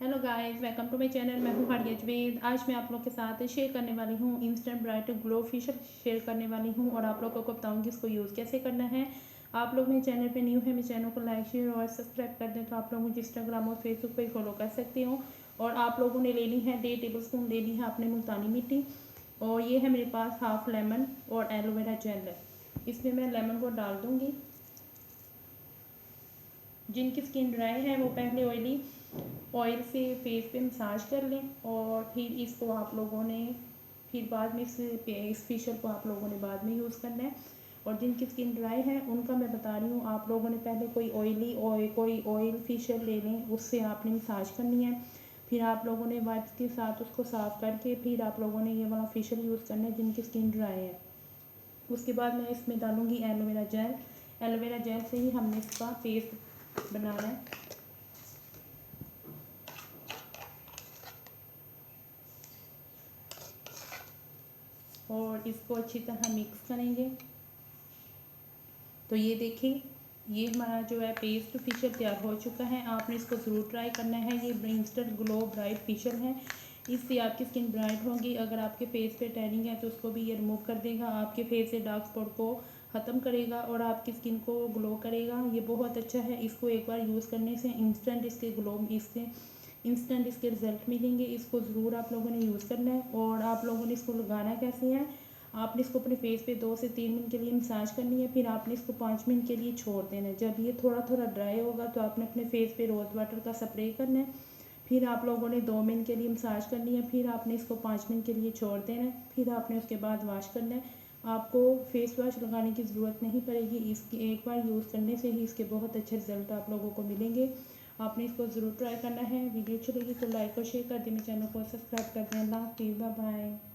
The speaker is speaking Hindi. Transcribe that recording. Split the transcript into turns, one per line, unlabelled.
Hello guys, welcome to my channel. मैं हूँ हारिया जवेद। आज मैं आप लोगों के साथ शेयर करने वाली हूँ instant bright glow facial share करने वाली हूँ और आप लोगों को बताऊँगी इसको यूज़ कैसे करना है। आप लोग मेरे चैनल पे न्यू है, मेरे चैनल को लाइक शेयर और सब्सक्राइब कर दें तो आप लोग मुझे इंस्टाग्राम और फेसबुक पर फॉलो कर सकते हो। और आप लोगों ने लेनी है 1.5 टेबल स्पून लेनी है अपने मुल्तानी मिट्टी, और ये है मेरे पास हाफ लेमन और एलोवेरा जेल है। इसमें मैं लेमन को डाल दूँगी। जिनकी स्किन ड्राई है वो पहले ऑयल से फेस पे मसाज कर लें और फिर इसको आप लोगों ने फिर बाद में इस फेशियल को आप लोगों ने बाद में यूज़ करना है। और जिनकी स्किन ड्राई है उनका मैं बता रही हूँ, आप लोगों ने पहले कोई ऑयल फेशियल ले लें, उससे आपने मसाज करनी है। फिर आप लोगों ने वाइप्स के साथ उसको साफ़ करके फिर आप लोगों ने ये वाला फेशियल यूज़ करना है जिनकी स्किन ड्राई है। उसके बाद मैं इसमें डालूँगी एलोवेरा जेल। एलोवेरा जेल से ही हमने इसका पेस्ट बनाना है। और इसको अच्छी तरह मिक्स करेंगे। तो ये देखिए, ये हमारा जो है पेस्ट फेशियल तैयार हो चुका है। आपने इसको ज़रूर ट्राई करना है। ये इंस्टेंट ग्लो ब्राइट फेशियल है, इससे आपकी स्किन ब्राइट होगी। अगर आपके फेस पे टैनिंग है तो उसको भी ये रिमूव कर देगा, आपके फेस से डार्क स्पॉट को ख़त्म करेगा और आपकी स्किन को ग्लो करेगा। ये बहुत अच्छा है। इसको एक बार यूज़ करने से इंस्टेंट इसके रिज़ल्ट मिलेंगे। इसको ज़रूर आप लोगों ने यूज़ करना है। और आप लोगों ने इसको लगाना कैसे है, आपने इसको अपने फेस पे 2 से 3 मिनट के लिए मसाज करनी है। फिर आपने इसको 5 मिनट के लिए छोड़ देना है। जब ये थोड़ा थोड़ा ड्राई होगा तो आपने अपने फेस पे रोज़ वाटर का स्प्रे करना है। फिर आप लोगों ने 2 मिनट के लिए मसाज करनी है। फिर आपने इसको 5 मिनट के लिए छोड़ देना है। फिर आपने उसके बाद वॉश करना है। आपको फेस वॉश लगाने की ज़रूरत नहीं पड़ेगी। इसकी एक बार यूज़ करने से ही इसके बहुत अच्छे रिजल्ट आप लोगों को मिलेंगे। आपने इसको ज़रूर ट्राई करना है। वीडियो अच्छी लगी तो लाइक और शेयर कर दें, मेरे चैनल को सब्सक्राइब कर दें। अल्लाह हाफिज़, बाय बाय।